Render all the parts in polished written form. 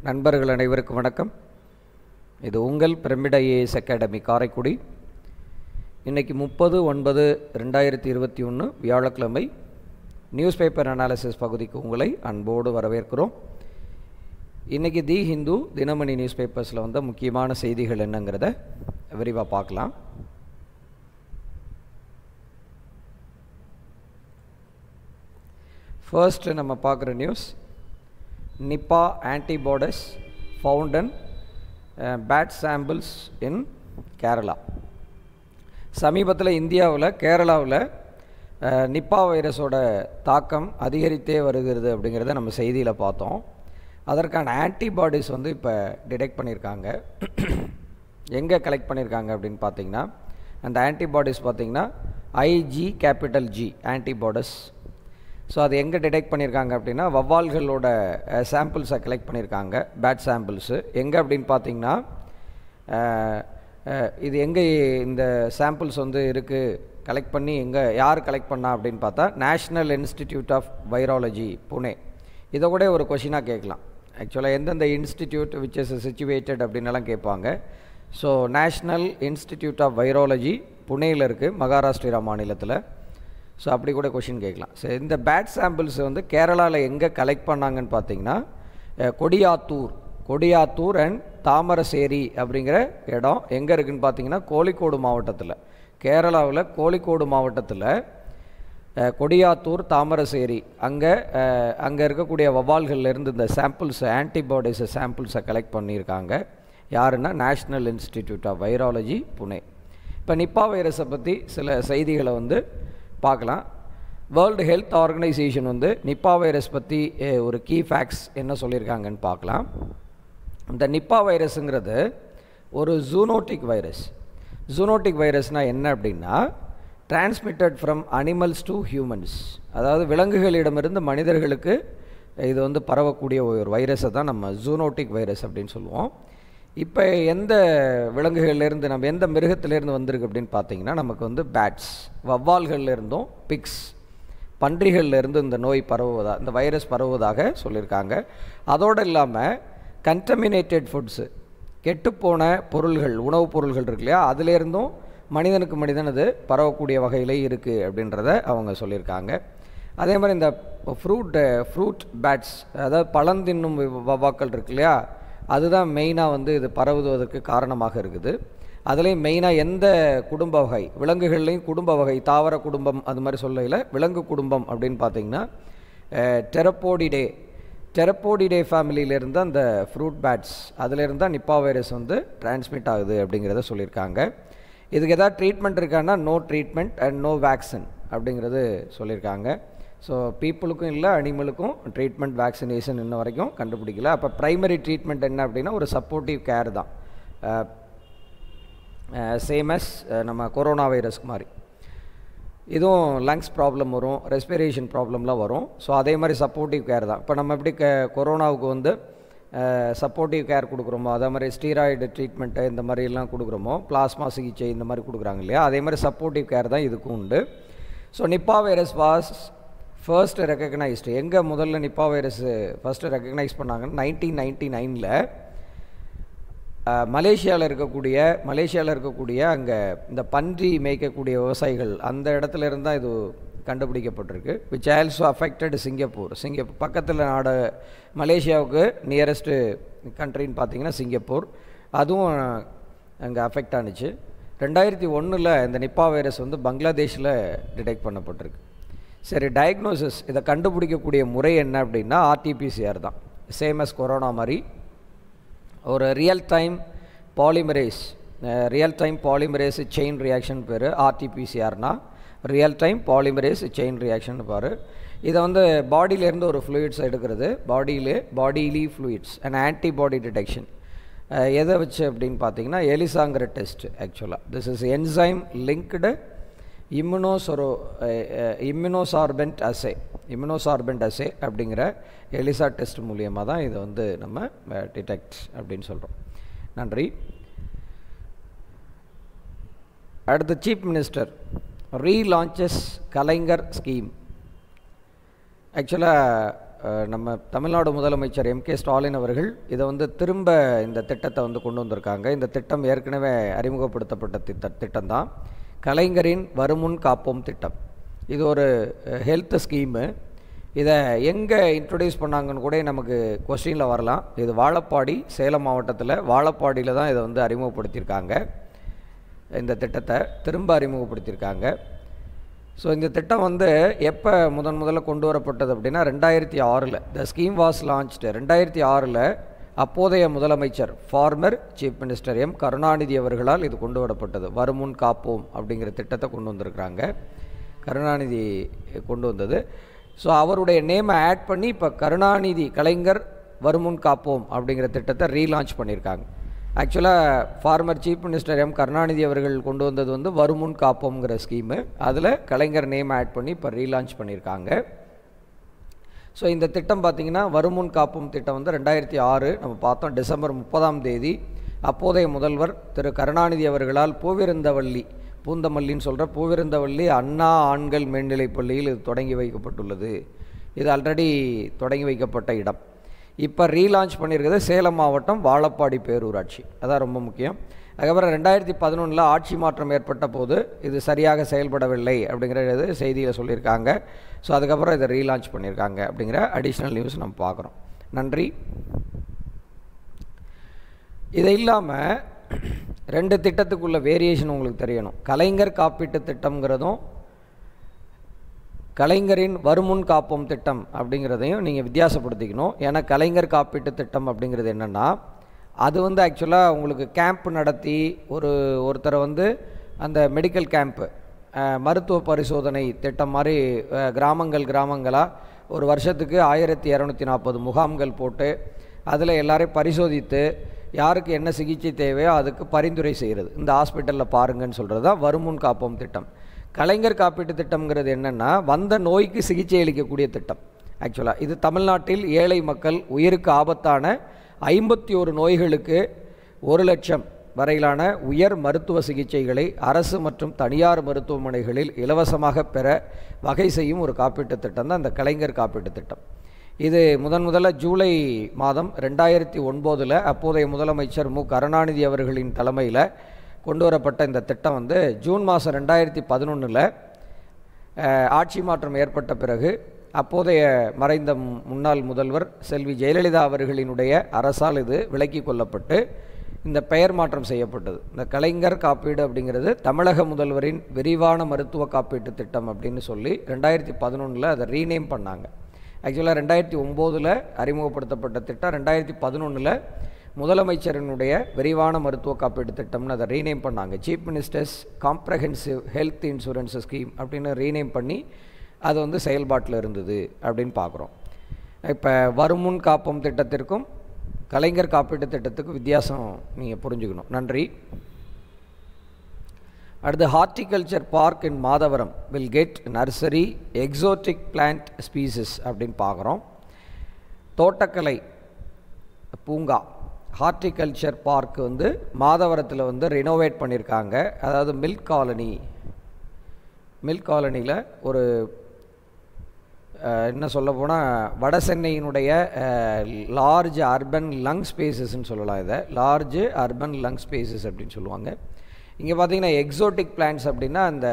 நண்பர்கள் அனைவருக்கும் வணக்கம். இது உங்கள் பிரமிட் ஐஏஎஸ் அகாடமி காரைக்குடி. இன்றைக்கி 30/9/2021 வியாழக்கிழமை. நியூஸ் பேப்பர் அனாலிசிஸ் பகுதிக்கு உங்களை அன்போடு வரவேற்கிறோம். இன்றைக்கி தி ஹிந்து தினமணி நியூஸ் பேப்பர்ஸில் வந்த முக்கியமான செய்திகள் என்னங்கிறத விரிவாக பார்க்கலாம். ஃபர்ஸ்ட் நம்ம பார்க்குற news, Nipah antibodies found in bat samples in Kerala. சமீபத்தில் இந்தியாவில் கேரளாவில் நிப்பா வைரஸோட தாக்கம் அதிகரித்தே வருகிறது அப்படிங்கிறத நம்ம செய்தியில் பார்த்தோம். அதற்கான ஆன்டிபாடிஸ் வந்து இப்போ டிடெக்ட் பண்ணியிருக்காங்க. எங்கே கலெக்ட் பண்ணியிருக்காங்க அப்படின்னு பார்த்தீங்கன்னா, அந்த ஆன்டிபாடிஸ் பார்த்திங்கன்னா IgG ஆன்டிபாடிஸ். ஸோ அது எங்கே டிடெக்ட் பண்ணியிருக்காங்க அப்படின்னா, வவ்வால்களோட சாம்பிள்ஸை கலெக்ட் பண்ணியிருக்காங்க, பேட் சாம்பிள்ஸு. எங்கே அப்படின்னு பார்த்தீங்கன்னா, இது எங்கே இந்த சாம்பிள்ஸ் வந்து இருக்குது, கலெக்ட் பண்ணி எங்கே யார் கலெக்ட் பண்ணா அப்படின்னு பார்த்தா national institute of virology Pune. இதை கூட ஒரு கொஷினாக கேட்கலாம். ஆக்சுவலாக எந்தெந்த இன்ஸ்டிடியூட் விச் இஸ் சிச்சுவேட்டட் அப்படின்னலாம் கேட்பாங்க. So national institute of virology புனேயில் இருக்குது, மகாராஷ்டிரா மாநிலத்தில். ஸோ அப்படி கூட கொஷின் கேட்கலாம். ஸோ இந்த பேட் சாம்பிள்ஸ் வந்து கேரளாவில் எங்கே கலெக்ட் பண்ணாங்கன்னு பார்த்தீங்கன்னா, கொடியாத்தூர் அண்ட் தாமரசேரி அப்படிங்கிற இடம் எங்கே இருக்குதுன்னு பார்த்தீங்கன்னா, கோழிக்கோடு மாவட்டத்தில், கேரளாவில் கோழிக்கோடு மாவட்டத்தில் கொடியாத்தூர் தாமரசேரி அங்கே இருக்கக்கூடிய வவ்வால்கள்லேருந்து இந்த சாம்பிள்ஸ் ஆன்டிபாடிஸ் சாம்பிள்ஸை கலெக்ட் பண்ணியிருக்காங்க. யாருன்னா national institute of virology Pune. இப்போ நிப்பா வைரஸை பற்றி சில செய்திகளை வந்து பார்க்கலாம். வேர்ல்டு ஹெல்த் ஆர்கனைசேஷன் வந்து நிப்பா வைரஸ் பற்றி ஒரு கீ ஃபேக்ட்ஸ் என்ன சொல்லியிருக்காங்கன்னு பார்க்கலாம். இந்த நிப்பா வைரஸுங்கிறது ஒரு ஜூனோட்டிக் வைரஸ். ஜூனோட்டிக் வைரஸ்னால் என்ன அப்படின்னா, transmitted from animals to humans. அதாவது விலங்குகளிடமிருந்து மனிதர்களுக்கு இது வந்து பரவக்கூடிய ஒரு வைரஸை தான் நம்ம ஜூனோட்டிக் வைரஸ் அப்படின்னு சொல்லுவோம். இப்போ எந்த விலங்குகள்லேருந்து, நம்ம எந்த மிருகத்திலேருந்து வந்திருக்கு அப்படின்னு பார்த்தீங்கன்னா, நமக்கு வந்து பேட்ஸ், வவ்வால்கள்லேருந்தும் பிக்ஸ், பன்றிகள்லேருந்து இந்த நோய் இந்த வைரஸ் பரவுவதாக சொல்லியிருக்காங்க. அதோடு இல்லாமல் கண்டமினேட்டட் ஃபுட்ஸு, கெட்டுப்போன பொருள்கள், உணவுப் பொருள்கள் இருக்கு இல்லையா, அதுலேருந்தும் மனிதனுக்கு மனிதன் அது பரவக்கூடிய வகையிலே இருக்குது அப்படின்றத அவங்க சொல்லியிருக்காங்க. அதே மாதிரி இந்த ஃப்ரூட் பேட்ஸ், அதாவது பழந்தின்னும் வவ்வாக்கள் இருக்கு இல்லையா, அதுதான் மெயினாக வந்து இது பரவுவதற்கு காரணமாக இருக்குது. அதுலேயும் மெயினாக எந்த குடும்ப வகை, விலங்குகள்லேயும் குடும்ப வகை, தாவர குடும்பம் அது மாதிரி சொல்லையில் விலங்கு குடும்பம் அப்படின்னு பார்த்தீங்கன்னா, டெரப்போடிடே ஃபேமிலியிலேருந்து அந்த ஃப்ரூட் பேட்ஸ், அதிலேருந்து தான் நிப்பா வைரஸ் வந்து டிரான்ஸ்மிட் ஆகுது அப்படிங்கிறத சொல்லியிருக்காங்க. இதுக்கு எதாவது ட்ரீட்மெண்ட் இருக்கான்னா no treatment and no vaccine அப்படிங்கிறது சொல்லியிருக்காங்க. ஸோ பீப்புளுக்கும் இல்லை, அனிமலுக்கும் ட்ரீட்மெண்ட் வேக்சினேஷன் இன்ன வரைக்கும் கண்டுபிடிக்கல. அப்போ ப்ரைமரி ட்ரீட்மெண்ட் என்ன அப்படின்னா ஒரு சப்போர்ட்டிவ் கேர் தான், சேம் அஸ் நம்ம கொரோனா வைரஸ்க்கு மாதிரி. இதுவும் லங்ஸ் ப்ராப்ளம் வரும், ரெஸ்பிரேஷன் ப்ராப்ளம்லாம் வரும். ஸோ அதே மாதிரி சப்போர்ட்டிவ் கேர் தான். இப்போ நம்ம எப்படி கொரோனாவுக்கு வந்து சப்போர்ட்டிவ் கேர் கொடுக்குறோமோ, அதே மாதிரி ஸ்டீராய்டு ட்ரீட்மெண்ட்டு இந்த மாதிரிலாம் கொடுக்குறோமோ, பிளாஸ்மா சிகிச்சை இந்த மாதிரி கொடுக்குறாங்க இல்லையா, அதே மாதிரி சப்போர்ட்டிவ் கேர் தான் இதுக்கும் உண்டு. So Nipah virus was first recognised. எங்கே முதல்ல நிப்பா வைரஸ் ஃபஸ்ட்டு ரெக்கக்னைஸ் பண்ணாங்கன்னு 1999 மலேசியாவில் இருக்கக்கூடிய அங்கே இந்த பன்றி மேய்க்கக்கூடிய விவசாயிகள் அந்த இடத்துல இருந்தால் இது கண்டுபிடிக்கப்பட்டிருக்கு. விச் ஆல்சோ அஃபெக்டட் சிங்கப்பூர் பக்கத்தில் நாடு, மலேசியாவுக்கு நியரஸ்ட்டு கண்ட்ரின்னு பார்த்தீங்கன்னா சிங்கப்பூர், அதுவும் அங்கே அஃபெக்ட் ஆனிச்சு. 2001 இந்த நிப்பா வைரஸ் வந்து பங்களாதேஷில் டிடெக்ட் பண்ணப்பட்டிருக்கு. சரி, டயக்னோசிஸ், இதை கண்டுபிடிக்கக்கூடிய முறை என்ன அப்படின்னா RT-PCR தான். சேம் அஸ் கொரோனா மாதிரி ஒரு real time polymerase chain reaction பேர். RT-PCRனா real time polymerase chain reaction பாரு. இதை வந்து பாடியிலேருந்து ஒரு ஃப்ளூயிட்ஸ் எடுக்கிறது, பாடியிலி ஃப்ளூயிட்ஸ் அண்ட் ஆன்டிபாடி டிடெக்ஷன். எதை வச்சு அப்படின்னு பார்த்தீங்கன்னா எலிசாங்கிற டெஸ்ட். ஆக்சுவலாக this is enzyme linked immunosorbent assay அப்படிங்கிற எலிசா டெஸ்ட் மூலியமாக தான் இதை வந்து நம்ம டிடெக்ட் அப்படின்னு சொல்கிறோம். நன்றி. அடுத்த, சீஃப் மினிஸ்டர் ரீலான்ச்சஸ் கலைஞர் ஸ்கீம். ஆக்சுவலாக நம்ம தமிழ்நாடு முதலமைச்சர் M.K. ஸ்டாலின் அவர்கள் இதை வந்து திரும்ப இந்த திட்டத்தை வந்து கொண்டு வந்திருக்காங்க. இந்த திட்டம் ஏற்கனவே அறிமுகப்படுத்தப்பட்ட திட்டம்தான், கலைஞரின் வருமுன் காப்போம் திட்டம். இது ஒரு ஹெல்த் ஸ்கீமு. இதை எங்கே இன்ட்ரொடியூஸ் பண்ணாங்கன்னு கூட நமக்கு கொஸ்டினில் வரலாம். இது வாழப்பாடி, சேலம் மாவட்டத்தில் வாழப்பாடியில் தான் இதை வந்து அறிமுகப்படுத்தியிருக்காங்க. இந்த திட்டத்தை திரும்ப அறிமுகப்படுத்தியிருக்காங்க. ஸோ இந்த திட்டம் வந்து எப்போ முதல்ல கொண்டு வரப்பட்டது அப்படின்னா 2006. த ஸ்கீம் வாஸ் லான்ச்டு 2006. அப்போதைய முதலமைச்சர் farmer chief minister M. Karunanidhi அவர்களால் இது கொண்டு வரப்பட்டது. வருமுன் காப்போம் அப்படிங்கிற திட்டத்தை கொண்டு வந்திருக்கிறாங்க, கருணாநிதி கொண்டு வந்தது. ஸோ அவருடைய நேமை ஆட் பண்ணி இப்போ கருணாநிதி கலைஞர் வருமுன் காப்போம் அப்படிங்கிற திட்டத்தை ரீலான்ச் பண்ணியிருக்காங்க. ஆக்சுவலாக farmer chief minister M. Karunanidhi அவர்கள் கொண்டு வந்தது வந்து வருமுன் காப்போங்கிற ஸ்கீமு. அதில் கலைஞர் நேம் ஆட் பண்ணி இப்போ ரீலான்ச் பண்ணியிருக்காங்க. ஸோ இந்த திட்டம் பார்த்திங்கன்னா வருமுன் காப்போம் திட்டம் வந்து 2006 நம்ம பார்த்தோம், டிசம்பர் 30 அப்போதைய முதல்வர் திரு கருணாநிதி அவர்களால் பூந்தமல்லின்னு சொல்கிற பூவிருந்தவல்லி அண்ணா ஆண்கள் மேல்நிலைப் பள்ளியில் இது தொடங்கி வைக்கப்பட்டுள்ளது. இது ஆல்ரெடி தொடங்கி வைக்கப்பட்ட இடம். இப்போ ரீலான்ச் பண்ணியிருக்கிறது சேலம் மாவட்டம் வாழப்பாடி பேரூராட்சி. அதான் ரொம்ப முக்கியம். அதுக்கப்புறம் 2011 ஆட்சி மாற்றம் ஏற்பட்ட போது இது சரியாக செயல்படவில்லை அப்படிங்கிறது செய்தியில் சொல்லியிருக்காங்க. ஸோ அதுக்கப்புறம் இதை ரீலான்ச் பண்ணியிருக்காங்க அப்படிங்கிற அடிஷ்னல் நியூஸ் நம்ம பார்க்குறோம். நன்றி. இது இல்லாமல் 2 திட்டத்துக்குள்ள வேரியேஷன் உங்களுக்கு தெரியணும். கலைஞர் காப்பீட்டு திட்டம்ங்கிறதும் கலைஞரின் வருமுன் காப்போம் திட்டம் அப்படிங்கிறதையும் நீங்கள் வித்தியாசப்படுத்திக்கணும். ஏன்னா கலைஞர் காப்பீட்டு திட்டம் அப்படிங்கிறது என்னென்னா, அது வந்து ஆக்சுவலாக உங்களுக்கு கேம்ப் நடத்தி ஒருத்தரை வந்து அந்த மெடிக்கல் கேம்ப்பு மருத்துவ பரிசோதனை திட்டம் மாதிரி கிராமங்களாக ஒரு வருஷத்துக்கு 1240 முகாம்கள் போட்டு அதில் எல்லாரையும் பரிசோதித்து யாருக்கு என்ன சிகிச்சை தேவையோ அதுக்கு பரிந்துரை செய்கிறது. இந்த ஹாஸ்பிட்டலில் பாருங்கன்னு சொல்கிறது தான் வருமுன் காப்போம் திட்டம். கலைஞர் காப்பீட்டு திட்டம்ங்கிறது என்னென்னா, வந்த நோய்க்கு சிகிச்சை அளிக்கக்கூடிய திட்டம். ஆக்சுவலாக இது தமிழ்நாட்டில் ஏழை மக்கள் உயிருக்கு ஆபத்தான 51 நோய்களுக்கு 1 லட்சம் வரையிலான உயர் மருத்துவ சிகிச்சைகளை அரசு மற்றும் தனியார் மருத்துவமனைகளில் இலவசமாக பெற வகை செய்யும் ஒரு காப்பீட்டு திட்டம் தான் இந்த கலைஞர் காப்பீட்டு திட்டம். இது முதல்ல ஜூலை மாதம் 2009 அப்போதைய முதலமைச்சர் மு. கருணாநிதி அவர்களின் தலைமையில் கொண்டு வரப்பட்ட இந்த திட்டம் வந்து ஜூன் மாதம் 2011 ஆட்சி மாற்றம் ஏற்பட்ட பிறகு அப்போதைய மறைந்த முன்னாள் முதல்வர் செல்வி ஜெயலலிதா அவர்களினுடைய அரசால் இது விலக்கி கொள்ளப்பட்டு இந்த பெயர் மாற்றம் செய்யப்பட்டது. இந்த கலைஞர் காப்பீடு அப்படிங்கிறது தமிழக முதல்வரின் விரிவான மருத்துவ காப்பீட்டு திட்டம் அப்படின்னு சொல்லி 2011 அதை ரீநேம் பண்ணாங்க. ஆக்சுவலாக 2009 அறிமுகப்படுத்தப்பட்ட திட்டம் 2011 முதலமைச்சரினுடைய விரிவான மருத்துவ காப்பீட்டு திட்டம்னு அதை ரீநேம் பண்ணாங்க. Chief ministers comprehensive health insurance scheme அப்படின்னு ரீநேம் பண்ணி அது வந்து செயல்பாட்டில் இருந்தது அப்படின்னு பார்க்குறோம். இப்போ வருமுன் காப்போம் திட்டத்திற்கும் கலைஞர் காப்பீட்டு திட்டத்துக்கும் வித்தியாசம் நீங்கள் புரிஞ்சுக்கணும். நன்றி. அடுத்து horticulture park in Madhavaram will get nursery exotic plant species அப்படின்னு பார்க்குறோம். தோட்டக்கலை பூங்கா ஹார்டிகல்ச்சர் பார்க் வந்து மாதவரத்தில் வந்து ரினோவேட் பண்ணியிருக்காங்க. அதாவது மில்க் காலனியில் ஒரு என்ன சொல்ல போனால் வட சென்னையினுடைய லார்ஜ் அர்பன் லங் ஸ்பேசஸ்ன்னு சொல்லலாம். இதை லார்ஜ் அர்பன் லங் ஸ்பேசஸ் அப்படின்னு சொல்லுவாங்க. இங்கே பார்த்தீங்கன்னா எக்ஸோட்டிக் பிளான்ட்ஸ் அப்படின்னா அந்த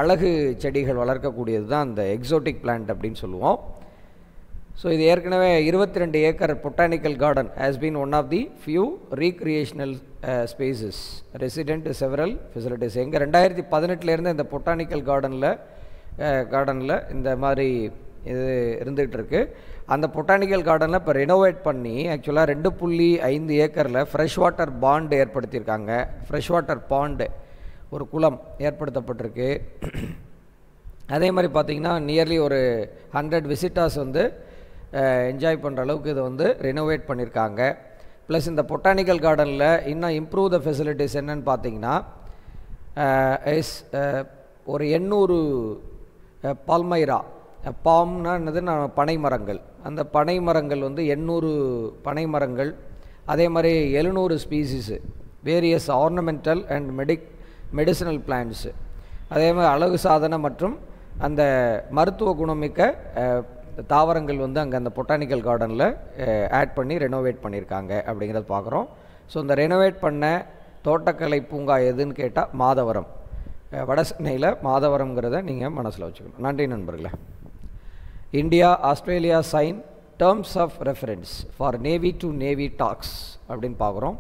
அழகு செடிகள் வளர்க்கக்கூடியது தான் அந்த எக்ஸோட்டிக் பிளான்ட் அப்படின்னு சொல்லுவோம். ஸோ இது ஏற்கனவே 22 acre botanical garden has been one of the few recreational spaces resident several facilities. எங்கே 2018 இந்த பொட்டானிக்கல் கார்டனில் இந்த மாதிரி இது இருந்துகிட்டு இருக்குது. அந்த பொட்டானிக்கல் கார்டனில் இப்போ ரெனோவேட் பண்ணி ஆக்சுவலாக 2.5 ஏக்கரில் ஃப்ரெஷ் வாட்டர் பாண்டு ஏற்படுத்தியிருக்காங்க. ஃப்ரெஷ் வாட்டர் பாண்டு ஒரு குளம் ஏற்படுத்தப்பட்டிருக்கு. அதே மாதிரி பார்த்திங்கன்னா நியர்லி ஒரு 100 விசிட்டர்ஸ் வந்து என்ஜாய் பண்ணுற அளவுக்கு இதை வந்து ரெனோவேட் பண்ணியிருக்காங்க. ப்ளஸ் இந்த பொட்டானிக்கல் கார்டனில் இன்னும் இம்ப்ரூவ் த ஃபெசிலிட்டிஸ் என்னன்னு பார்த்தீங்கன்னா ஒரு 800 பால்மைரா பாம்னா என்னது பனை மரங்கள், அந்த பனை மரங்கள் வந்து 800 பனை மரங்கள், அதே மாதிரி 700 species various ornamental and medicinal plants, அதே மாதிரி அழகு சாதன மற்றும் அந்த மருத்துவ குணமிக்க தாவரங்கள் வந்து அங்கே அந்த பொட்டானிக்கல் கார்டனில் ஆட் பண்ணி ரெனோவேட் பண்ணியிருக்காங்க அப்படிங்கிறத பார்க்குறோம். ஸோ இந்த ரெனோவேட் பண்ண தோட்டக்கலை பூங்கா எதுன்னு கேட்டால் மாதவரம், வட சென்னையில் மாதவரம்ங்கிறத நீங்கள் மனசில் வச்சுக்கணும். நன்றி நண்பர்களே. India Australia sign terms of reference for navy to navy talks அப்படின்னு பார்க்குறோம்.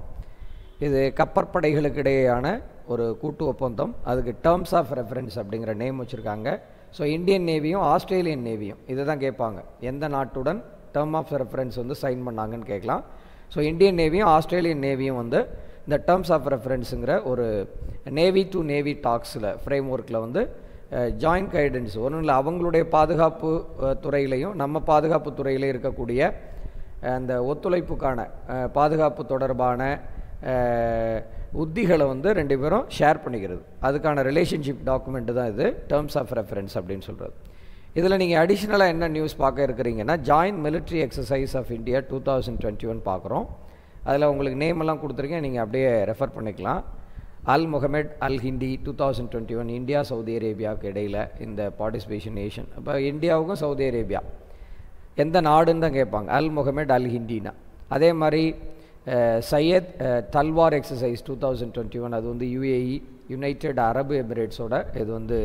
இது கப்பற்படைகளுக்கு இடையேயான ஒரு கூட்டு ஒப்பந்தம். அதுக்கு டேர்ம்ஸ் ஆஃப் ரெஃபரன்ஸ் அப்படிங்கிற நேம் வச்சுருக்காங்க. ஸோ இந்தியன் நேவியும் ஆஸ்திரேலியன் நேவியும் இதை தான் கேட்பாங்க, எந்த நாட்டுடன் டேர்ம் ஆஃப் ரெஃபரன்ஸ் வந்து சைன் பண்ணாங்கன்னு கேட்கலாம். ஸோ இந்தியன் நேவியும் ஆஸ்திரேலியன் நேவியும் வந்து இந்த டேர்ம்ஸ் ஆஃப் ரெஃபரன்ஸுங்கிற ஒரு நேவி டு நேவி டாக்ஸில் ஃப்ரேம் ஒர்க்கில் வந்து ஜாயிண்ட் கைடன்ஸ் ஒன்றும் இல்லை, அவங்களுடைய பாதுகாப்பு துறையிலையும் நம்ம பாதுகாப்பு துறையிலையும் இருக்கக்கூடிய அந்த ஒத்துழைப்புக்கான பாதுகாப்பு தொடர்பான உத்திகளை வந்து ரெண்டு பேரும் ஷேர் பண்ணிக்கிறது. அதுக்கான ரிலேஷன்ஷிப் டாக்குமெண்ட் தான் இது டேர்ம்ஸ் ஆஃப் ரெஃபரன்ஸ் அப்படின்னு சொல்கிறது. இதில் நீங்கள் அடிஷ்னலாக என்ன நியூஸ் பார்க்க இருக்கிறீங்கன்னா, joint military exercise of India 2021 பார்க்குறோம். அதில் உங்களுக்கு நேம் எல்லாம் கொடுத்துருக்கேன், நீங்கள் அப்படியே ரெஃபர் பண்ணிக்கலாம். அல் முகமது அல் ஹிண்டி 2021 இந்தியா சவுதி அரேபியாவுக்கு இடையில் இந்த பார்ட்டிசிபேஷன் நேஷன். அப்போ இந்தியாவுக்கும் சவுதி அரேபியா எந்த நாடுன்னு தான் கேட்பாங்க, அல் முகமது அல் ஹிண்டினா. அதே மாதிரி சையத் தல்வார் எக்ஸசைஸ் 2021 அது வந்து UAE யுனைடெட் அரபு எமிரேட்ஸோட இது வந்து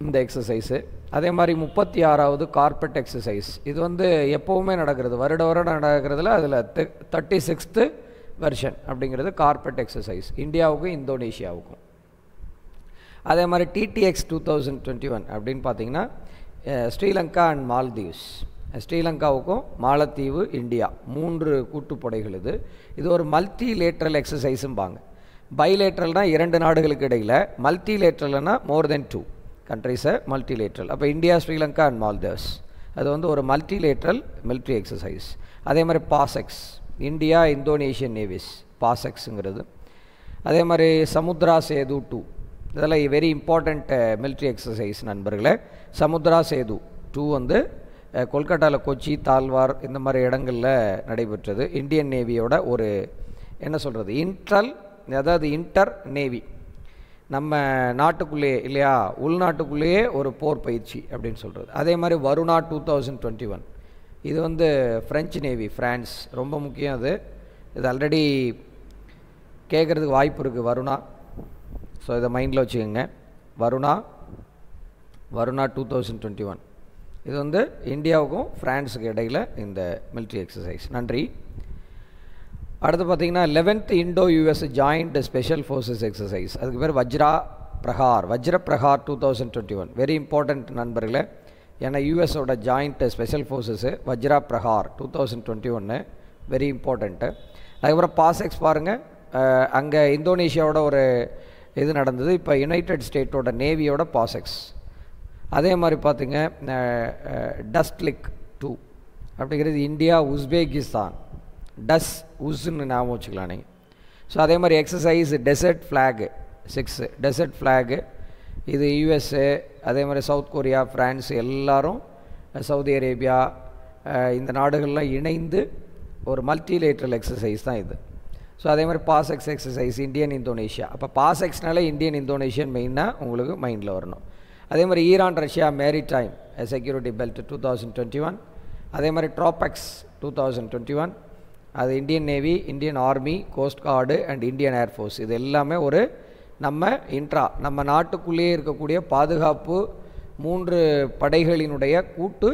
இந்த எக்ஸசைஸு. அதே மாதிரி 36வது கார்பெட் எக்ஸசைஸ், இது வந்து எப்போவுமே நடக்கிறது, வருடம் நடக்கிறதுல அதில் 36th வெர்ஷன் அப்படிங்கிறது கார்பெட் எக்ஸசைஸ் இந்தியாவுக்கும் இந்தோனேஷியாவுக்கும். அதே மாதிரி TTX 2021 அப்படின்னு பார்த்தீங்கன்னா ஸ்ரீலங்கா அண்ட் மால்தீவ்ஸ், ஸ்ரீலங்காவுக்கும் மாலத்தீவு இந்தியா 3 கூட்டுப்படைகள். இது ஒரு மல்டிலேட்ரல் எக்ஸசைஸும்பாங்க. பைலேட்ரல்னால் 2 நாடுகளுக்கு இடையில், மல்டிலேட்ரல்னா மோர் தென் 2 கண்ட்ரிஸை மல்டிலேட்ரல். அப்போ இந்தியா ஸ்ரீலங்கா அண்ட் மால்தீவ்ஸ் அது வந்து ஒரு மல்டிலேட்ரல் மிலிட்ரி எக்ஸசைஸ். அதே மாதிரி பாசெக்ஸ் இந்தியா இந்தோனேஷியன் நேவிஸ் பாசெக்ஸுங்கிறது. அதே மாதிரி சமுத்ரா சேது 2 இதெல்லாம் வெரி இம்பார்ட்டண்ட் மிலிட்ரி எக்ஸசைஸ் நண்பர்களே. சமுத்ரா சேது 2 வந்து கொல்கட்டாவில் கொச்சி தால்வார் இந்த மாதிரி இடங்களில் நடைபெற்றது. இந்தியன் நேவியோட ஒரு என்ன சொல்கிறது அதாவது இன்டர் நேவி, நம்ம நாட்டுக்குள்ளேயே இல்லையா, உள்நாட்டுக்குள்ளேயே ஒரு போர் பயிற்சி அப்படின்னு சொல்கிறது. அதே மாதிரி வருணா 2021 இது வந்து ஃப்ரெஞ்சு நேவி, ஃப்ரான்ஸ், ரொம்ப முக்கியம். இது ஆல்ரெடி கேட்குறதுக்கு வாய்ப்பு இருக்குது வருணா. ஸோ இதை மைண்டில் வச்சுக்கோங்க. வருணா 2021 இது வந்து இந்தியாவுக்கும் ஃப்ரான்ஸுக்கு இடையில் இந்த மிலிட்ரி எக்ஸசைஸ். நன்றி. அடுத்து பார்த்திங்கன்னா 11th Indo US joint special forces exercise, அதுக்கு பேர் வஜ்ர பிரகார் 2021 வெரி இம்பார்ட்டண்ட் நண்பர்களே. ஏன்னா யூஎஸோட ஜாயிண்ட் ஸ்பெஷல் ஃபோர்ஸஸ்ஸு வஜ்ர பிரகார் 2021 வெரி இம்பார்ட்டண்ட்டு. அதுக்கப்புறம் பாசெக்ஸ் பாருங்கள், அங்கே இந்தோனேஷியாவோட ஒரு இது நடந்தது. இப்போ யுனைடெட் ஸ்டேட்டோட நேவியோட பாசெக்ஸ். அதே மாதிரி பார்த்திங்க டஸ்ட்லிக் 2 அப்படிங்கிறது இந்தியா உஸ்பெகிஸ்தான், உஸ்ன்னு ஞாபகம் வச்சுக்கலாம் நீங்கள். ஸோ அதே மாதிரி exercise desert flag 6 desert flag இது யூஎஸ்ஏ, அதே மாதிரி சவுத் கொரியா, ஃப்ரான்ஸ் எல்லாரும், சவுதி அரேபியா இந்த நாடுகள்லாம் இணைந்து ஒரு மல்டிலேட்ரல் எக்ஸசைஸ் தான் இது. ஸோ அதே மாதிரி பாசெக்ஸ் எக்ஸசைஸ் இந்தியன் இந்தோனேஷியா. அப்போ பாசெக்ஸ்னாலே இந்தியன் இந்தோனேஷியன் மெயினாக உங்களுக்கு மைண்டில் வரணும். அதே மாதிரி Iran Russia maritime security belt 2021. அதே மாதிரி ட்ராபெக்ஸ் 2021 அது Indian navy, Indian army, cost card and Indian air force. இது எல்லாமே ஒரு நம்ம நாட்டுக்குள்ளேயே இருக்கக்கூடிய பாதுகாப்பு 3 படைகளினுடைய கூட்டு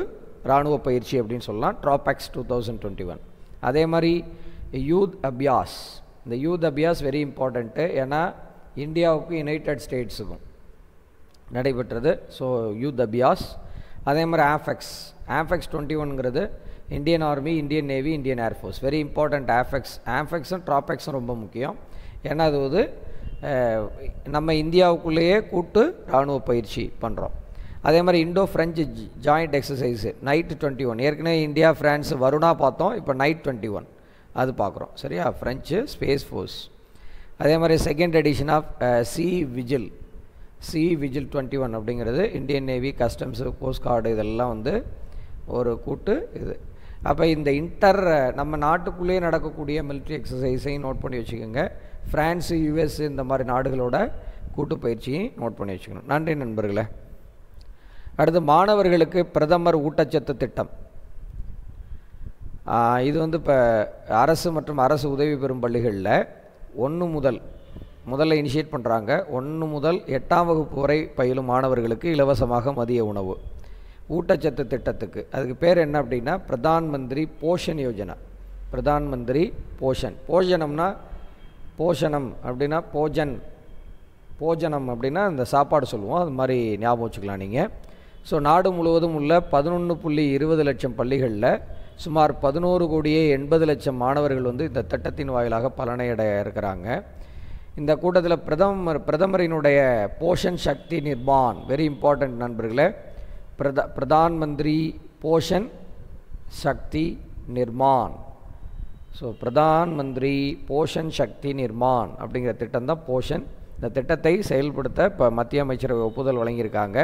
இராணுவ பயிற்சி அப்படின்னு சொல்லலாம், ட்ராபெக்ஸ் 2021. அதே மாதிரி யூத் அபியாஸ், இந்த யூத் அபியாஸ் வெரி இம்பார்ட்டண்ட்டு, ஏன்னா இந்தியாவுக்கும் யுனைடெட் ஸ்டேட்ஸுக்கும் நடைபெற்றது. ஸோ யூத் அபியாஸ். அதே மாதிரி ஆஃபெக்ஸ் 21ங்கிறது Indian army, Indian navy, Indian air force very important. ஆஃபெக்ஸும் ட்ராபெக்ஸும் ரொம்ப முக்கியம், ஏன்னா அது வந்து நம்ம இந்தியாவுக்குள்ளேயே கூட்டு இராணுவ பயிற்சி பண்ணுறோம். அதே மாதிரி Indo French joint exercise night 21 ஏற்கனவே இந்தியா ஃப்ரான்ஸ் வருணா பார்த்தோம், இப்போ நைட் 21 அது பார்க்குறோம் சரியா, ஃப்ரெஞ்சு ஸ்பேஸ் ஃபோர்ஸ். அதே மாதிரி second edition of sea vigil 21 அப்படிங்கிறது Indian navy, customs, coast guard இதெல்லாம் வந்து ஒரு கூட்டு இது. அப்போ இந்த நம்ம நாட்டுக்குள்ளேயே நடக்கக்கூடிய மிலிட்ரி எக்ஸசைஸையும் நோட் பண்ணி வச்சுக்கோங்க. ஃப்ரான்ஸு, யூஎஸ் இந்த மாதிரி நாடுகளோட கூட்டு பயிற்சியும் நோட் பண்ணி வச்சுக்கணும். நன்றி நண்பர்களே. அடுத்து மாணவர்களுக்கு பிரதமர் ஊட்டச்சத்து திட்டம். இது வந்து இப்போ அரசு மற்றும் அரசு உதவி பெறும் பள்ளிகளில் 1 முதல்ல இனிஷியேட் பண்ணுறாங்க. 1 முதல் 8ஆம் வகுப்பு வரை பயிலும் மாணவர்களுக்கு இலவசமாக மதிய உணவு ஊட்டச்சத்து திட்டத்துக்கு. அதுக்கு பேர் என்ன அப்படின்னா பிரதான் மந்திரி போஷன் யோஜனா. பிரதான் மந்திரி போஷன். போஷனம்னா போஷனம் அப்படின்னா போஜனம் அப்படின்னா இந்த சாப்பாடு சொல்லுவோம், அது மாதிரி ஞாபகம் வச்சுக்கலாம் நீங்கள். ஸோ நாடு முழுவதும் உள்ள 11.20 லட்சம் பள்ளிகளில் சுமார் 11,80,00,000 மாணவர்கள் வந்து இந்த திட்டத்தின் வாயிலாக பலனையடைய இருக்கிறாங்க. இந்த கூட்டத்தில் பிரதமரினுடைய போஷன் சக்தி நிர்மான், வெரி இம்பார்ட்டண்ட் நண்பர்களே, பிரதான் மந்திரி போஷன் சக்தி நிர்மான். ஸோ பிரதான் மந்திரி போஷன் சக்தி நிர்மான் அப்படிங்கிற திட்டம் தான் போஷன். இந்த திட்டத்தை செயல்படுத்த இப்போ மத்திய அமைச்சரவை ஒப்புதல் வழங்கியிருக்காங்க.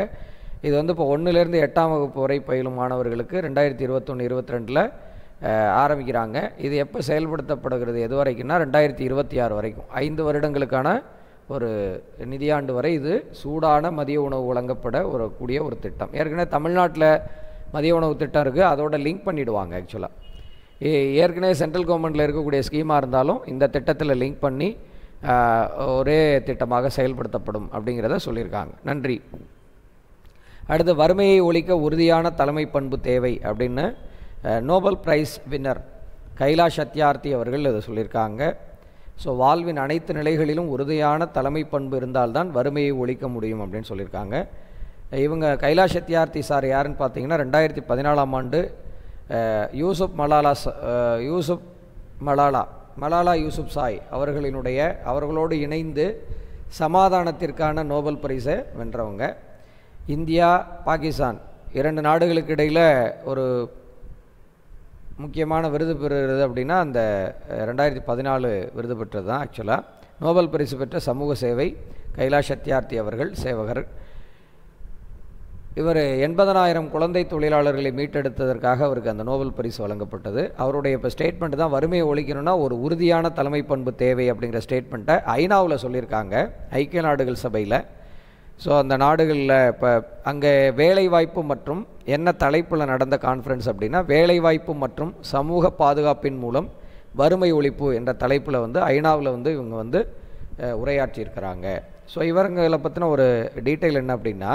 இது வந்து இப்போ 1லேருந்து 8ஆம் வகுப்பு வரை பயிலும் மாணவர்களுக்கு 2021-22 ஆரம்பிக்கிறாங்க. இது எப்போ செயல்படுத்தப்படுகிறது எது வரைக்கும்னா 2026 வரைக்கும், 5 வருடங்களுக்கான ஒரு நிதியாண்டு வரை இது சூடான மதிய உணவு வழங்கப்பட கூடிய ஒரு திட்டம். ஏற்கனவே தமிழ்நாட்டில் மதிய உணவு திட்டம் இருக்குது, அதோட லிங்க் பண்ணிவிடுவாங்க. ஆக்சுவலாக ஏற்கனவே சென்ட்ரல் கவர்மெண்ட்டில் இருக்கக்கூடிய ஸ்கீமாக இருந்தாலும் இந்த திட்டத்தில் லிங்க் பண்ணி ஒரே திட்டமாக செயல்படுத்தப்படும் அப்படிங்கிறத சொல்லியிருக்காங்க. நன்றி. அடுத்து வறுமையை ஒழிக்க உறுதியான தலைமை பண்பு தேவை அப்படின்னு Nobel prize winner Kailash Satyarthi அவர்கள் இதை சொல்லியிருக்காங்க. ஸோ வாழ்வின் அனைத்து நிலைகளிலும் உறுதியான தலைமை பண்பு இருந்தால்தான் வறுமையை ஒழிக்க முடியும் அப்படின்னு சொல்லியிருக்காங்க. இவங்க கைலாஷ் சத்யார்த்தி சார் யாருன்னு பார்த்தீங்கன்னா 2014ஆம் ஆண்டு மலாலா யூசுப்சாய் அவர்களோடு இணைந்து சமாதானத்திற்கான நோபல் பரிசை வென்றவங்க. இந்தியா பாகிஸ்தான் 2 நாடுகளுக்கு இடையில் ஒரு முக்கியமான விருது பெறுகிறது அப்படின்னா அந்த 2014 விருது பெற்றது தான். ஆக்சுவலாக நோபல் பரிசு பெற்ற சமூக சேவை கைலாஷ் சத்யார்த்தி அவர்கள் சேவகர். இவர் 80,000 குழந்தை தொழிலாளர்களை மீட்டெடுத்ததற்காக அவருக்கு அந்த நோபல் பரிசு வழங்கப்பட்டது. அவருடைய இப்போ ஸ்டேட்மெண்ட் தான் வறுமையை ஒழிக்கணும்னா ஒரு உறுதியான தலைமை பண்பு தேவை அப்படிங்கிற ஸ்டேட்மெண்ட்டை ஐநாவில் சொல்லியிருக்காங்க, ஐக்கிய நாடுகள் சபையில். ஸோ அந்த நாடுகளில் இப்போ அங்கே வேலைவாய்ப்பு மற்றும் என்ன தலைப்பில் நடந்த கான்ஃபரன்ஸ் அப்படின்னா வேலைவாய்ப்பு மற்றும் சமூக பாதுகாப்பின் மூலம் வறுமை ஒழிப்பு என்ற தலைப்பில் வந்து ஐநாவில் வந்து இவங்க வந்து உரையாற்றியிருக்கிறாங்க. ஸோ இவங்களை பற்றின ஒரு டீட்டெயில் என்ன அப்படின்னா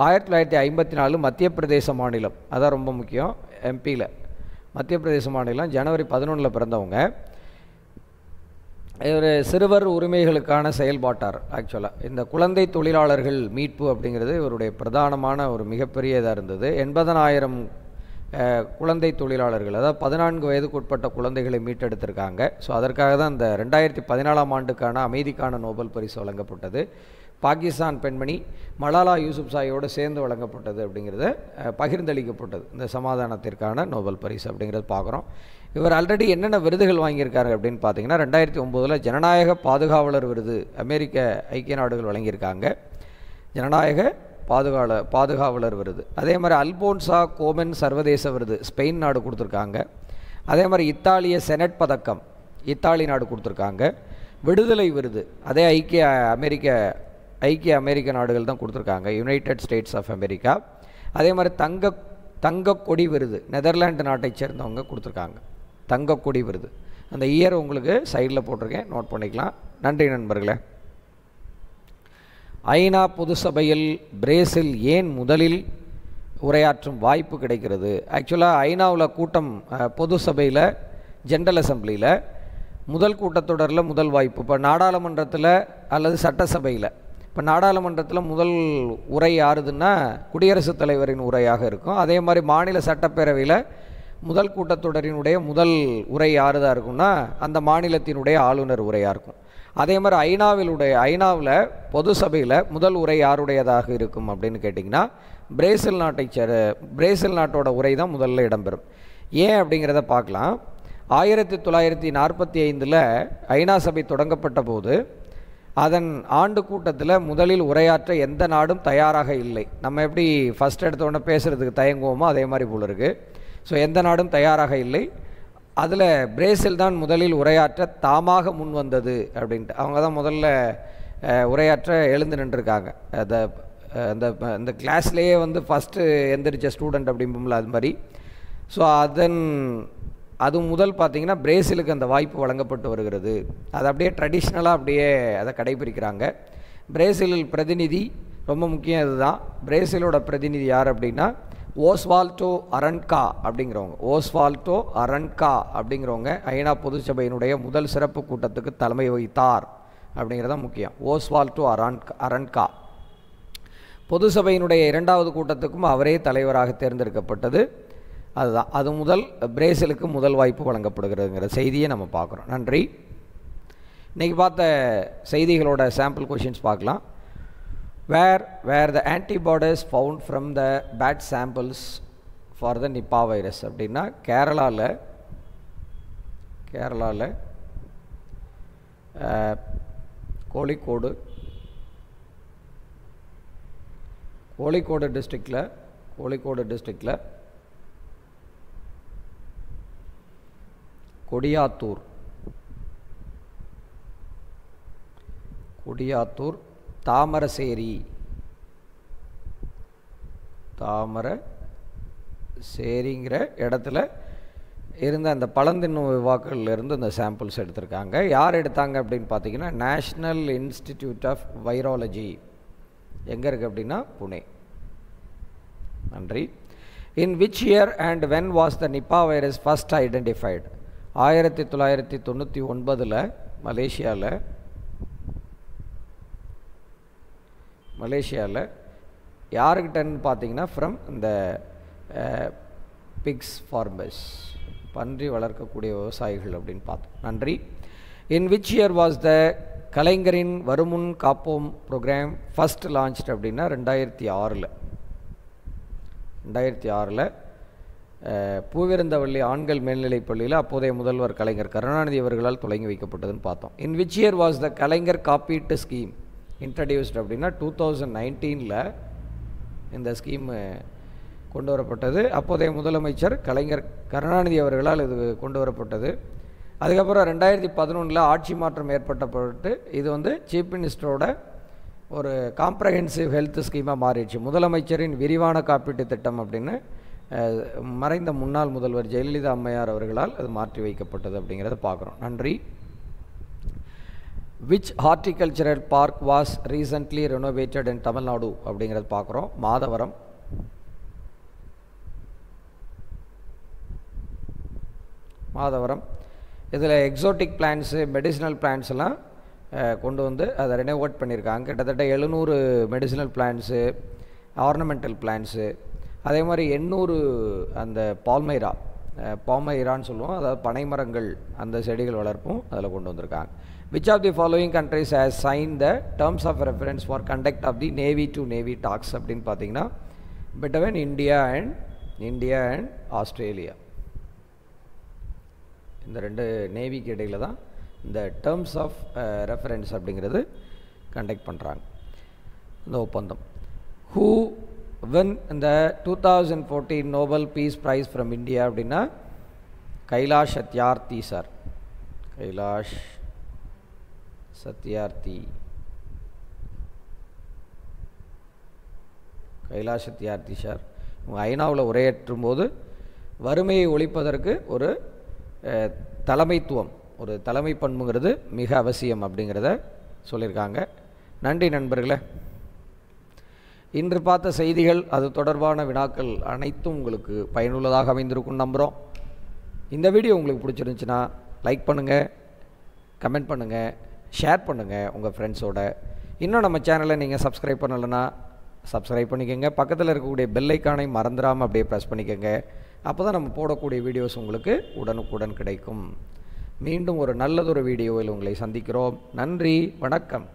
1954 மத்திய பிரதேச மாநிலம், அதான் ரொம்ப முக்கியம், எம்பியில் மத்திய பிரதேச மாநிலம் ஜனவரி 11 பிறந்தவங்க. இவர் சிறுவர் உரிமைகளுக்கான செயல்பாட்டார். ஆக்சுவலாக இந்த குழந்தை தொழிலாளர்கள் மீட்பு அப்படிங்கிறது இவருடைய பிரதானமான ஒரு மிகப்பெரிய இதாக இருந்தது. 80,000 குழந்தை தொழிலாளர்கள், அதாவது 14 வயதுக்குட்பட்ட குழந்தைகளை மீட்டெடுத்திருக்காங்க. ஸோ அதற்காக தான் இந்த 2014ஆம் ஆண்டுக்கான அமைதிக்கான நோபல் பரிசு வழங்கப்பட்டது. பாகிஸ்தான் பெண்மணி மலாலா யூசுப்சாயோடு சேர்ந்து வழங்கப்பட்டது அப்படிங்கிறத பகிர்ந்தளிக்கப்பட்டது இந்த சமாதானத்திற்கான நோபல் பரிசு அப்படிங்கிறது பார்க்குறோம். இவர் ஆல்ரெடி என்னென்ன விருதுகள் வாங்கியிருக்காரு அப்படின்னு பார்த்தீங்கன்னா 2009 ஜனநாயக பாதுகாவலர் விருது அமெரிக்க ஐக்கிய நாடுகள் வழங்கியிருக்காங்க, ஜனநாயக பாதுகாவலர் விருது. அதே மாதிரி அல்போன்சா கோமென் சர்வதேச விருது ஸ்பெயின் நாடு கொடுத்துருக்காங்க. அதே மாதிரி இத்தாலிய செனட் பதக்கம் இத்தாலி நாடு கொடுத்துருக்காங்க. விடுதலை விருது அதே ஐக்கிய அமெரிக்க நாடுகள் தான் கொடுத்துருக்காங்க, யுனைடெட் ஸ்டேட்ஸ் ஆஃப் அமெரிக்கா. அதே மாதிரி தங்க கொடி விருது நெதர்லாண்டு நாட்டை சேர்ந்தவங்க கொடுத்துருக்காங்க, தங்க கொடி விருது. அந்த இயர் உங்களுக்கு சைடில் போட்டிருக்கேன், நோட் பண்ணிக்கலாம். நன்றி நண்பர்களே. ஐநா பொது சபையில் பிரேசில் ஏன் முதலில் உரையாற்றும் வாய்ப்பு கிடைக்கிறது? ஆக்சுவலாக ஐநாவில் கூட்டம் பொது சபையில் ஜெனரல் அசம்பிளியில் முதல் கூட்டத்தொடரில் முதல் வாய்ப்பு இப்போ நாடாளுமன்றத்தில் அல்லது சட்டசபையில். இப்போ நாடாளுமன்றத்தில் முதல் உரை யாருதுன்னா குடியரசுத் தலைவரின் உரையாக இருக்கும். அதே மாதிரி மாநில சட்டப்பேரவையில் முதல் கூட்டத்தொடரினுடைய முதல் உரை யாருதாக இருக்கும்னா அந்த மாநிலத்தினுடைய ஆளுநர் உரையாக இருக்கும். அதே மாதிரி ஐநாவில் பொது சபையில் முதல் உரை யாருடையதாக இருக்கும் அப்படின்னு கேட்டிங்கன்னா பிரேசில் நாட்டோட உரை தான் முதல்ல இடம்பெறும். ஏன் அப்படிங்கிறத பார்க்கலாம். 1945 ஐநா சபை தொடங்கப்பட்ட போது அதன் ஆண்டு கூட்டத்தில் முதலில் உரையாற்ற எந்த நாடும் தயாராக இல்லை. நம்ம எப்படி ஃபஸ்ட் எடுத்தோடனே பேசுகிறதுக்கு தயங்குவோமோ அதே மாதிரி போல இருக்குது. ஸோ எந்த நாடும் தயாராக இல்லை. அதில் பிரேசில் தான் முதலில் உரையாற்ற தாமாக முன் வந்தது அப்படின்ட்டு. அவங்க தான் முதல்ல உரையாற்ற எழுந்து நின்றுருக்காங்க. அந்த கிளாஸ்லேயே வந்து ஃபஸ்ட்டு எந்திரிச்ச ஸ்டூடெண்ட் அப்படிம்போம்ல அது மாதிரி. ஸோ அது முதல் பார்த்திங்கன்னா பிரேசிலுக்கு அந்த வாய்ப்பு வழங்கப்பட்டு வருகிறது. அது அப்படியே ட்ரெடிஷ்னலாக அப்படியே அதை கடைபிடிக்கிறாங்க. பிரேசிலில் பிரதிநிதி ரொம்ப முக்கியம். இதுதான் பிரேசிலோட பிரதிநிதி யார் அப்படின்னா ஓஸ்வால்டோ அரன்கா அப்படிங்கிறவங்க. ஓஸ்வால்டோ அரன்கா அப்படிங்கிறவங்க ஐநா பொதுச்சபையினுடைய முதல் சிறப்பு கூட்டத்துக்கு தலைமை வகித்தார் அப்படிங்கிறதான் முக்கியம். ஓஸ்வால்டோ அரன்கா. பொது சபையினுடைய 2வது கூட்டத்துக்கும் அவரே தலைவராக தேர்ந்தெடுக்கப்பட்டது. அதுதான் அது முதல் பிரேசிலுக்கு முதல் வாய்ப்பு வழங்கப்படுகிறதுங்கிற செய்தியை நம்ம பார்க்குறோம். நன்றி. இன்றைக்கி பார்த்த செய்திகளோட சாம்பிள் கொஷின்ஸ் பார்க்கலாம். Where the antibodies found from the bat samples for the Nipah virus அப்படின்னா கேரளாவில் கோழிக்கோடு டிஸ்ட்ரிக்டில் கொடியாத்தூர் தாமரசேரிங்கிற இடத்துல இருந்த அந்த பழந்தின்னு வாக்குகளில் இருந்து அந்த சாம்பிள்ஸ் எடுத்திருக்காங்க. யார் எடுத்தாங்க அப்படின்னு பார்த்தீங்கன்னா நேஷ்னல் இன்ஸ்டிடியூட் ஆஃப் வைராலஜி. எங்கே இருக்குது அப்படின்னா புனே. நன்றி. இன் which year and when was the Nipah virus first identified? 1999 மலேசியாவில் யாருக்கிட்டன்னு பார்த்தீங்கன்னா ஃப்ரம் இந்த பிக்ஸ் ஃபார்மர்ஸ், பன்றி வளர்க்கக்கூடிய விவசாயிகள் அப்படின்னு பார்த்தோம். நன்றி. இன் விச் இயர் வாஸ் த கலைஞரின் வருமுன் காப்போம் ப்ரோக்ராம் ஃபஸ்ட் லான்ச்டு அப்படின்னா 2006 பூவிருந்தவள்ளி ஆண்கள் மேல்நிலைப் பள்ளியில் அப்போதைய முதல்வர் கலைஞர் கருணாநிதி அவர்களால் தொடங்கி வைக்கப்பட்டதுன்னு பார்த்தோம். In which year was the Kalaignar காப்பீட்டு ஸ்கீம் இன்ட்ரடியூஸ்ட் அப்படின்னா 2019 இந்த ஸ்கீம் கொண்டு வரப்பட்டது. அப்போதைய முதலமைச்சர் கலைஞர் கருணாநிதி அவர்களால் இது கொண்டு வரப்பட்டது. அதுக்கப்புறம் 2011 ஆட்சி மாற்றம் ஏற்பட்டப்பட்டு இது வந்து சீஃப் மினிஸ்டரோட ஒரு காம்ப்ரஹென்சிவ் ஹெல்த் ஸ்கீமாக மாறிடுச்சு. முதலமைச்சரின் விரிவான காப்பீட்டு திட்டம் அப்படின்னு மறைந்த முன்னாள் முதல்வர் ஜெயலலிதா அம்மையார் அவர்களால் அது மாற்றி வைக்கப்பட்டது அப்படிங்கிறத பார்க்குறோம். நன்றி. Which horticultural park was recently renovated in Tamil Nadu அப்படிங்கிறது பார்க்குறோம். மாதவரம். இதில் எக்ஸோட்டிக் பிளான்ட்ஸு, மெடிசினல் பிளான்ட்ஸ் எல்லாம் கொண்டு வந்து அதை ரெனோவேட் பண்ணியிருக்காங்க. கிட்டத்தட்ட 700 மெடிசினல் பிளான்ட்ஸு, ஆர்னமெண்டல் பிளான்ட்ஸு, அதே மாதிரி 800 அந்த பாமைரான்னு சொல்லுவோம், அதாவது பனைமரங்கள், அந்த செடிகள் வளர்ப்பும் அதில் கொண்டு வந்திருக்காங்க. Which of the following countries has sign the terms of reference for conduct of the navy to navy talks அப்படின்னு பார்த்தீங்கன்னா பிட்வீன் இந்தியா அண்ட் ஆஸ்திரேலியா. இந்த 2 நேவிக்கு இடையில் தான் இந்த டேர்ம்ஸ் ஆஃப் ரெஃபரன்ஸ் அப்படிங்கிறது கண்டக்ட் பண்ணுறாங்க, இந்த ஒப்பந்தம். ஹூ வின் இந்த 2014 Nobel peace prize from India அப்படின்னா கைலாஷ் சத்யார்த்தி சார். கைலாஷ் சத்யார்த்தி சார் இவங்க ஐநாவில் உரையாற்றும் போது வறுமையை ஒழிப்பதற்கு ஒரு தலைமைத்துவம், ஒரு தலைமை பண்புங்கிறது மிக அவசியம் அப்படிங்கிறத சொல்லியிருக்காங்க. நன்றி நண்பர்களே. இன்று பார்த்த செய்திகள், அது தொடர்பான வினாக்கள் அனைத்தும் உங்களுக்கு பயனுள்ளதாக அமைந்திருக்கும் நம்புகிறோம். இந்த வீடியோ உங்களுக்கு பிடிச்சிருந்துச்சுன்னா லைக் பண்ணுங்கள், கமெண்ட் பண்ணுங்கள், ஷேர் பண்ணுங்கள் உங்கள் ஃப்ரெண்ட்ஸோட. இன்னும் நம்ம சேனலை நீங்கள் சப்ஸ்கிரைப் பண்ணலைன்னா சப்ஸ்கிரைப் பண்ணிக்கோங்க. பக்கத்தில் இருக்கக்கூடிய பெல் ஐக்கானை மறந்துடாமல் அப்படியே ப்ரெஸ் பண்ணிக்கோங்க. அப்போ தான் நம்ம போடக்கூடிய வீடியோஸ் உங்களுக்கு உடனுக்குடன் கிடைக்கும். மீண்டும் ஒரு நல்லதொரு வீடியோவில் உங்களை சந்திக்கிறோம். நன்றி, வணக்கம்.